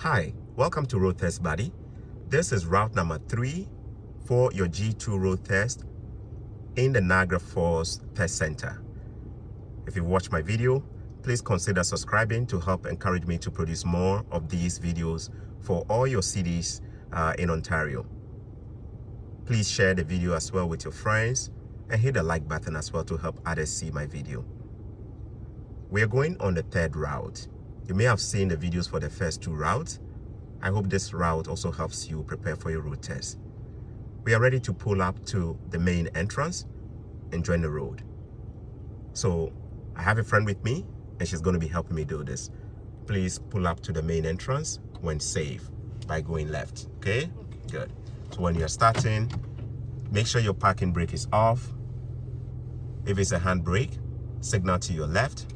Hi, welcome to Road Test Buddy. This is route number 3 for your G2 road test in the Niagara Falls Test Center. If you watch my video, please consider subscribing to help encourage me to produce more of these videos for all your cities in Ontario. Please share the video as well with your friends and hit the like button as well to help others see my video. We are going on the third route. You may have seen the videos for the first two routes. I hope this route also helps you prepare for your road test. We are ready to pull up to the main entrance and join the road. So I have a friend with me and she's going to be helping me do this. Please pull up to the main entrance when safe by going left. Okay? Good. So when you're starting, make sure your parking brake is off. If it's a handbrake, signal to your left.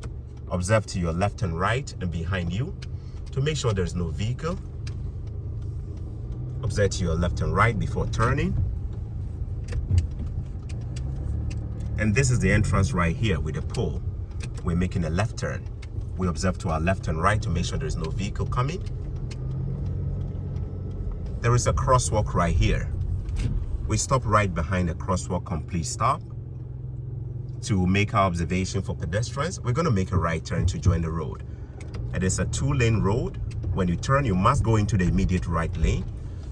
Observe to your left and right and behind you to make sure there's no vehicle. Observe to your left and right before turning. And this is the entrance right here with the pole. We're making a left turn. We observe to our left and right to make sure there's no vehicle coming. There is a crosswalk right here. We stop right behind the crosswalk, complete stop. To make our observation for pedestrians, we're going to make a right turn to join the road. It is a 2-lane road. When you turn, you must go into the immediate right lane.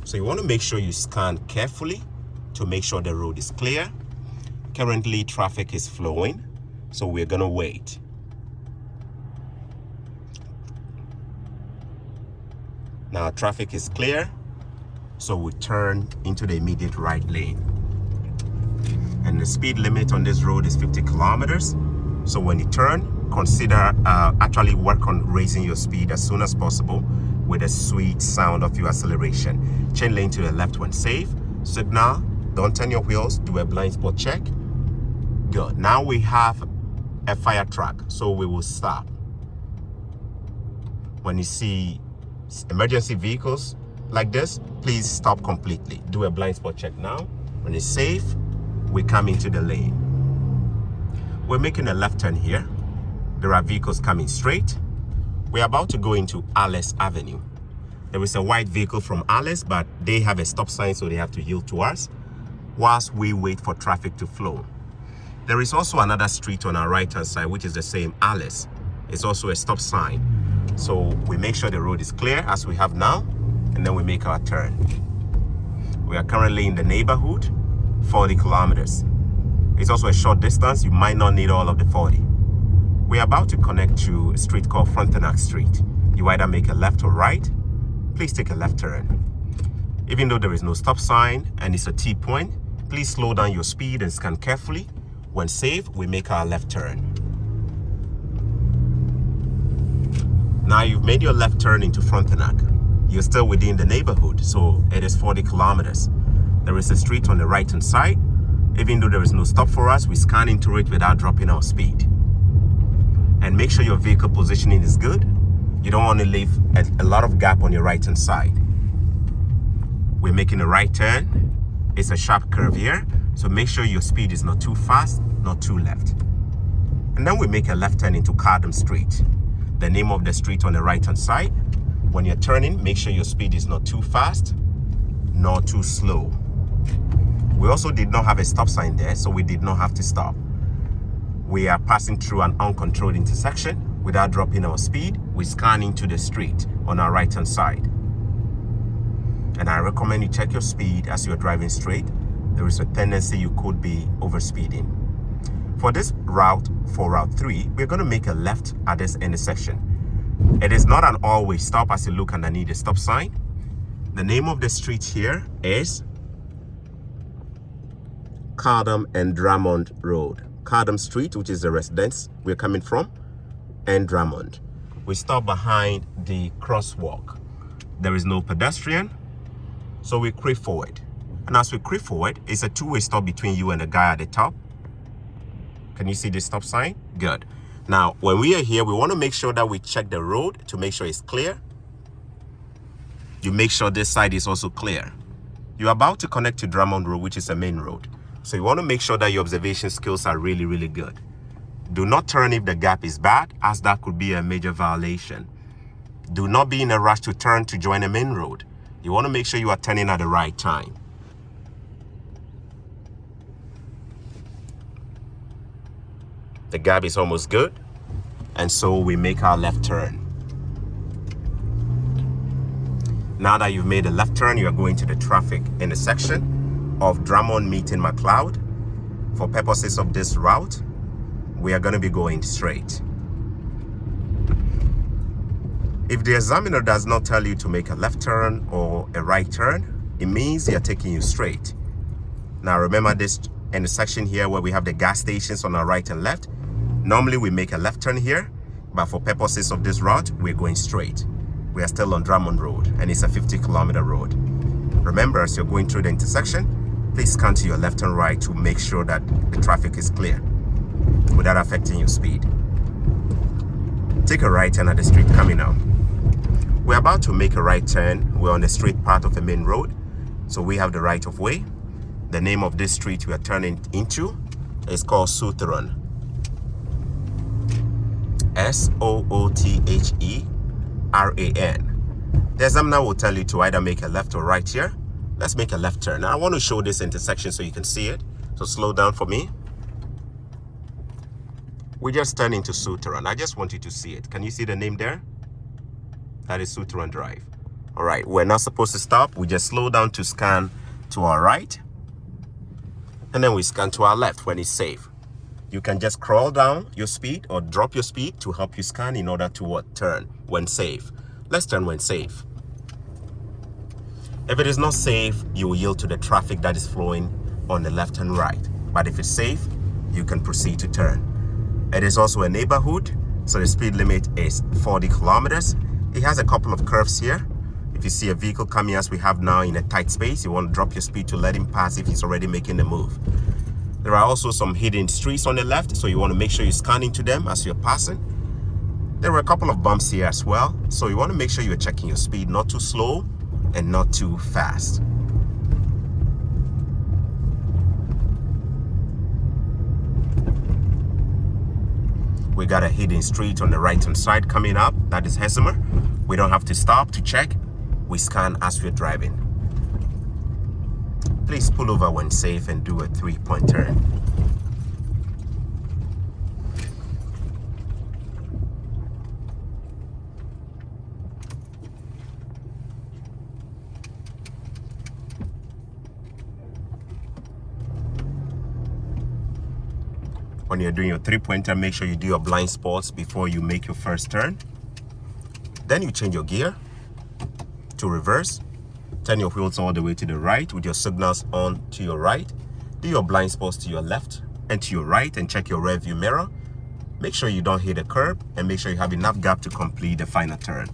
So you want to make sure you scan carefully to make sure the road is clear. Currently, traffic is flowing, so we're going to wait. Now, traffic is clear, so we turn into the immediate right lane. And the speed limit on this road is 50 kilometers. So when you turn, consider actually work on raising your speed as soon as possible with a sweet sound of your acceleration. Chain lane to the left when safe. Signal, don't turn your wheels, do a blind spot check. Good. Now we have a fire truck, so we will stop. When you see emergency vehicles like this, please stop completely. Do a blind spot check now. When it's safe, we come into the lane. We're making a left turn here. There are vehicles coming straight. We're about to go into Alice Avenue. There is a white vehicle from Alice, but they have a stop sign, so they have to yield to us whilst we wait for traffic to flow. There is also another street on our right-hand side, which is the same Alice. It's also a stop sign. So we make sure the road is clear as we have now, and then we make our turn. We are currently in the neighborhood. 40 kilometers. It's also a short distance. You might not need all of the 40. We're about to connect to a street called Frontenac Street. You either make a left or right. Please take a left turn. Even though there is no stop sign and it's a T-point, please slow down your speed and scan carefully. When safe, we make our left turn. Now you've made your left turn into Frontenac. You're still within the neighborhood, so it is 40 kilometers. There is a street on the right-hand side. Even though there is no stop for us, we scan into it without dropping our speed. And make sure your vehicle positioning is good. You don't want to leave a lot of gap on your right-hand side. We're making a right turn. It's a sharp curve here, so make sure your speed is not too fast, not too left. And then we make a left turn into Drummond Street, the name of the street on the right-hand side. When you're turning, make sure your speed is not too fast, nor too slow. We also did not have a stop sign there, so we did not have to stop. We are passing through an uncontrolled intersection without dropping our speed. We scan into the street on our right-hand side. And I recommend you check your speed as you're driving straight. There is a tendency you could be overspeeding. For this route, for Route 3, we're going to make a left at this intersection. It is not an always stop as you look underneath the stop sign. The name of the street here is Drummond Road. Drummond Street, which is the residence we're coming from, and Drummond. We stop behind the crosswalk. There is no pedestrian, so we creep forward. And as we creep forward, it's a two-way stop between you and the guy at the top. Can you see the stop sign? Good. Now, when we are here, we want to make sure that we check the road to make sure it's clear. You make sure this side is also clear. You're about to connect to Drummond Road, which is a main road. So you want to make sure that your observation skills are really, really good. Do not turn if the gap is bad, as that could be a major violation. Do not be in a rush to turn to join a main road. You want to make sure you are turning at the right time. The gap is almost good, and so we make our left turn. Now that you've made a left turn, you are going to the traffic intersection of Drummond meeting McLeod. For purposes of this route, we are going to be going straight. If the examiner does not tell you to make a left turn or a right turn, it means they are taking you straight. Now remember this intersection here where we have the gas stations on our right and left. Normally we make a left turn here, but for purposes of this route, we're going straight. We are still on Drummond Road, and it's a 50-kilometer road. Remember, as you're going through the intersection, please scan to your left and right to make sure that the traffic is clear without affecting your speed. Take a right turn at the street coming out. We're about to make a right turn. We're on the straight part of the main road, so we have the right of way. The name of this street we are turning into is called Southeran. S-O-O-T-H-E-R-A-N. The examiner will tell you to either make a left or right here. Let's make a left turn. Now I want to show this intersection so you can see it. So slow down for me. We just turned into Southeran. I just want you to see it. Can you see the name there? That is Southeran Drive. All right, we're not supposed to stop. We just slow down to scan to our right. And then we scan to our left when it's safe. You can just crawl down your speed or drop your speed to help you scan in order to turn when safe. Let's turn when safe. If it is not safe, you will yield to the traffic that is flowing on the left and right. But if it's safe, you can proceed to turn. It is also a neighborhood, so the speed limit is 40 kilometers. It has a couple of curves here. If you see a vehicle coming as we have now in a tight space, you want to drop your speed to let him pass if he's already making the move. There are also some hidden streets on the left, so you want to make sure you scan into them as you're passing. There are a couple of bumps here as well, so you want to make sure you're checking your speed, not too slow and not too fast. We got a hidden street on the right hand side coming up. That is Herkimer. We don't have to stop to check. We scan as we're driving. Please pull over when safe and do a 3-point turn. When you're doing your 3-point turn, make sure you do your blind spots before you make your first turn. Then you change your gear to reverse. Turn your wheels all the way to the right with your signals on to your right. Do your blind spots to your left and to your right and check your rear view mirror. Make sure you don't hit a curb and make sure you have enough gap to complete the final turn.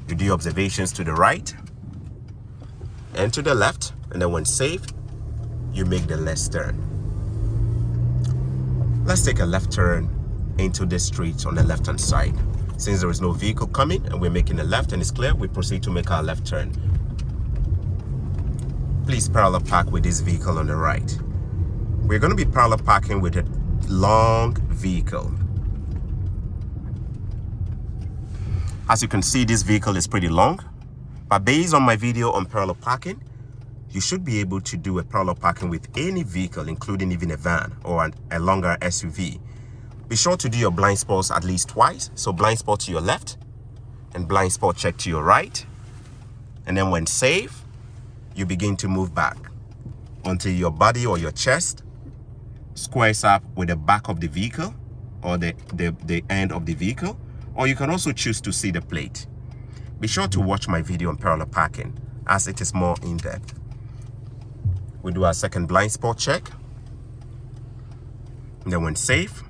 You do your observations to the right and to the left, and then when safe, you make the left turn. Let's take a left turn into this street on the left hand side. Since there is no vehicle coming and we're making a left and it's clear, we proceed to make our left turn. Please parallel park with this vehicle on the right. We're going to be parallel parking with a long vehicle. As you can see, this vehicle is pretty long, but based on my video on parallel parking, you should be able to do a parallel parking with any vehicle, including even a van or a longer SUV. Be sure to do your blind spots at least twice. So blind spot to your left and blind spot check to your right. And then when safe, you begin to move back until your body or your chest squares up with the back of the vehicle or the end of the vehicle, or you can also choose to see the plate. Be sure to watch my video on parallel parking as it is more in-depth. We do our second blind spot check. And then when safe,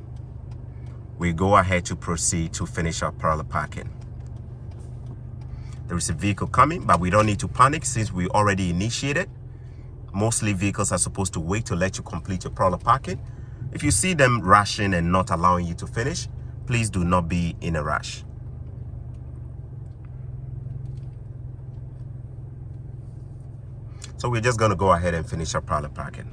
we go ahead to proceed to finish our parallel parking. There is a vehicle coming, but we don't need to panic since we already initiated. Mostly vehicles are supposed to wait to let you complete your parallel parking. If you see them rushing and not allowing you to finish, please do not be in a rush. So we're just going to go ahead and finish our parallel parking.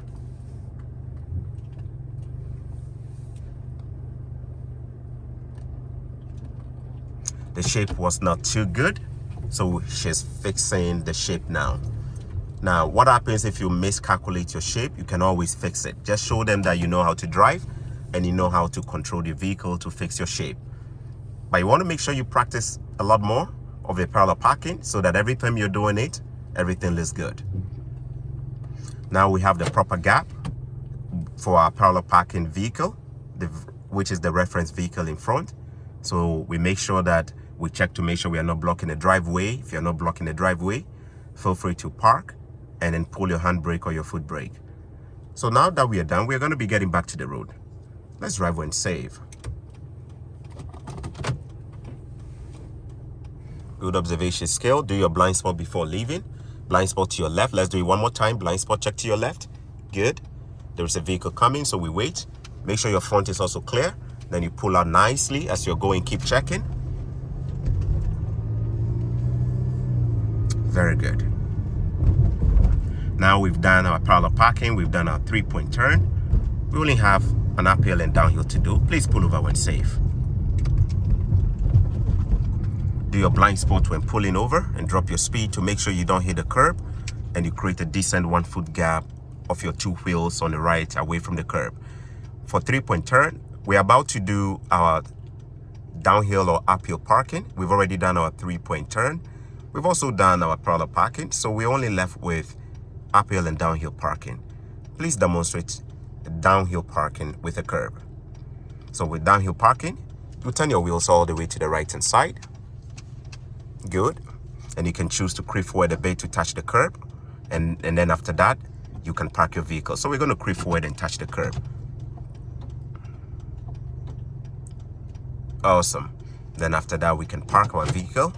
The the shape was not too good, so she's fixing the shape now. Now, what happens if you miscalculate your shape? You can always fix it. Just show them that you know how to drive and you know how to control the vehicle to fix your shape. But you want to make sure you practice a lot more of the parallel parking so that every time you're doing it, everything looks good. Now we have the proper gap for our parallel parking vehicle, which is the reference vehicle in front. So we make sure that we check to make sure we are not blocking the driveway. If you're not blocking the driveway, feel free to park and then pull your handbrake or your foot brake. So now that we are done, we're going to be getting back to the road. Let's drive and save. Good observation skill. Do your blind spot before leaving. Blind spot to your left. Let's do it one more time. Blind spot check to your left. Good. There's a vehicle coming, so we wait. Make sure your front is also clear. Then you pull out nicely as you're going. Keep checking. Very good. Now we've done our parallel parking. We've done our 3-point turn. We only have an uphill and downhill to do. Please pull over when safe. Do your blind spot when pulling over and drop your speed to make sure you don't hit the curb and you create a decent 1-foot gap of your 2 wheels on the right away from the curb. For 3-point turn, we're about to do our downhill or uphill parking. We've already done our 3-point turn. We've also done our parallel parking, so we're only left with uphill and downhill parking. Please demonstrate downhill parking with a curb. So with downhill parking, you turn your wheels all the way to the right hand side. Good. And you can choose to creep forward a bit to touch the curb. And then after that, you can park your vehicle. So we're going to creep forward and touch the curb. Awesome. Then after that, we can park our vehicle,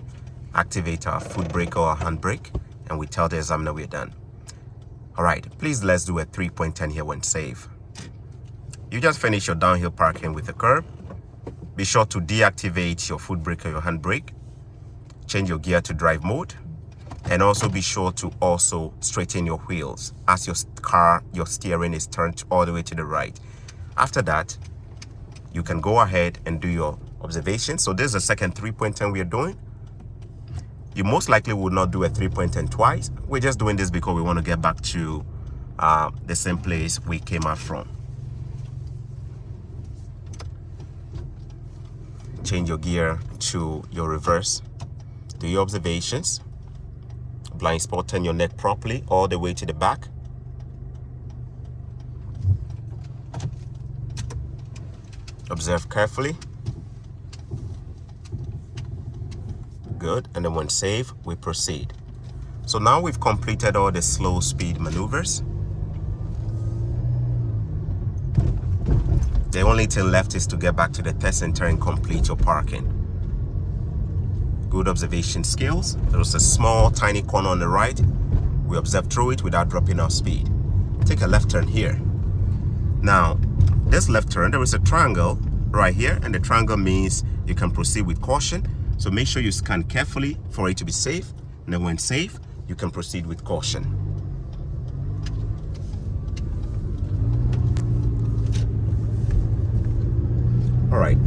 activate our foot brake or our hand brake, and we tell the examiner we're done. All right, please let's do a 3-point turn here when safe. You just finish your downhill parking with the curb. Be sure to deactivate your foot brake or your hand brake. Change your gear to drive mode. And also be sure to also straighten your wheels as your steering is turned all the way to the right. After that, you can go ahead and do your observation. So this is the second 3-point turn we are doing. You most likely would not do a 3-point turn twice. We're just doing this because we want to get back to the same place we came out from. Change your gear to your reverse. Do your observations. Blind spot, turn your neck properly all the way to the back. Observe carefully. Good. And then when safe, we proceed. So now we've completed all the slow speed maneuvers. The only thing left is to get back to the test center and complete your parking. Good observation skills. There's a small tiny corner on the right. We observe through it without dropping our speed. Take a left turn here. Now, this left turn, there is a triangle right here, and the triangle means you can proceed with caution. So make sure you scan carefully for it to be safe. And then when safe, you can proceed with caution. All right.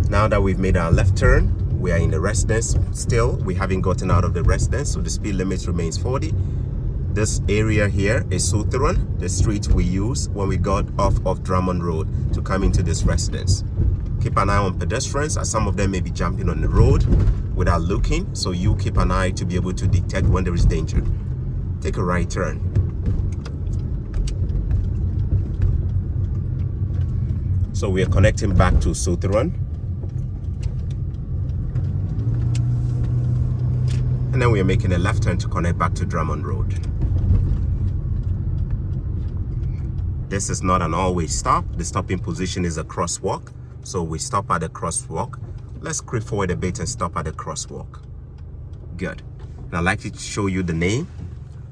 Now that we've made our left turn, we are in the residence still. We haven't gotten out of the residence, so the speed limit remains 40. This area here is Southern, the street we use when we got off of Drummond Road to come into this residence. Keep an eye on pedestrians, as some of them may be jumping on the road without looking, so you keep an eye to be able to detect when there is danger. Take a right turn. So we are connecting back to Southern. And then we are making a left turn to connect back to Drummond Road. This is not an always stop. The stopping position is a crosswalk. So we stop at the crosswalk. Let's creep forward a bit and stop at the crosswalk. Good. And I'd like to show you the name.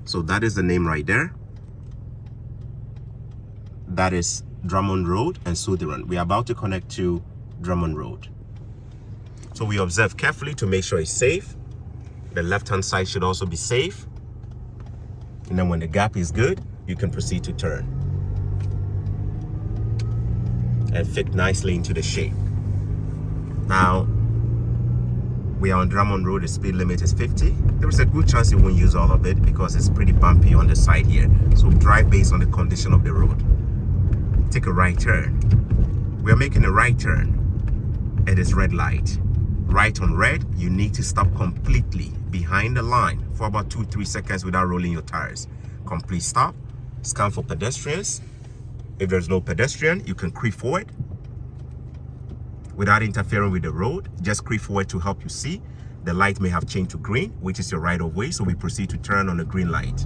So that is the name right there. That is Drummond Road and Southern. We are about to connect to Drummond Road. So we observe carefully to make sure it's safe. The left-hand side should also be safe. And then when the gap is good, you can proceed to turn and fit nicely into the shape. Now, We are on Drummond Road. The speed limit is 50. There is a good chance you won't use all of it because it's pretty bumpy on the side here. So drive based on the condition of the road. Take a right turn. We are making a right turn. It is red light. Right on red, you need to stop completely behind the line for about 2-3 seconds without rolling your tires. Complete stop. Scan for pedestrians. If there's no pedestrian, you can creep forward without interfering with the road. Just creep forward to help you see. The light may have changed to green, which is your right of way, so we proceed to turn on the green light.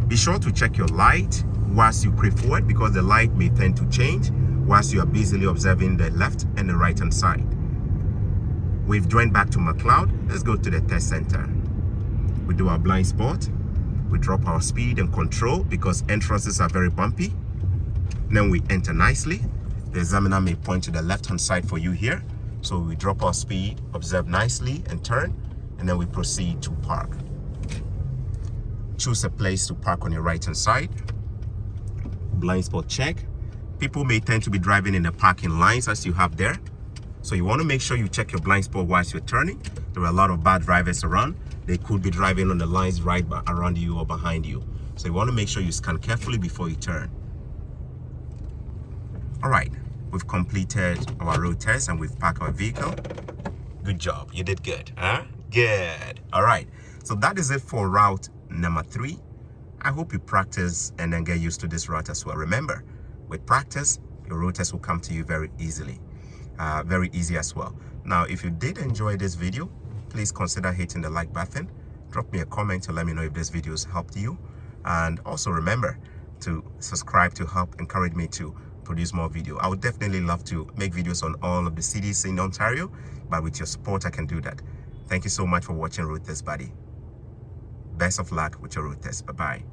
Be sure to check your light whilst you creep forward because the light may tend to change whilst you are busily observing the left and the right hand side. We've joined back to McLeod. Let's go to the test center. We do our blind spot. We drop our speed and control because entrances are very bumpy. Then we enter nicely. The examiner may point to the left-hand side for you here. So we drop our speed, observe nicely and turn, and then we proceed to park. Choose a place to park on your right-hand side. Blind spot check. People may tend to be driving in the parking lines as you have there. So you want to make sure you check your blind spot whilst you're turning. There are a lot of bad drivers around. They could be driving on the lines right around you or behind you. So you want to make sure you scan carefully before you turn. All right, we've completed our road test and we've parked our vehicle. Good job, you did good, huh? Good. All right, so that is it for route number 3. I hope you practice and then get used to this route as well. Remember, with practice, your road test will come to you very easily. Very easy as well. Now, if you did enjoy this video, please consider hitting the like button. Drop me a comment to let me know if this video has helped you. And also remember to subscribe to help encourage me to produce more video. I would definitely love to make videos on all of the cities in Ontario, but with your support, I can do that. Thank you so much for watching Road Test Buddy. Best of luck with your road test. Bye-bye.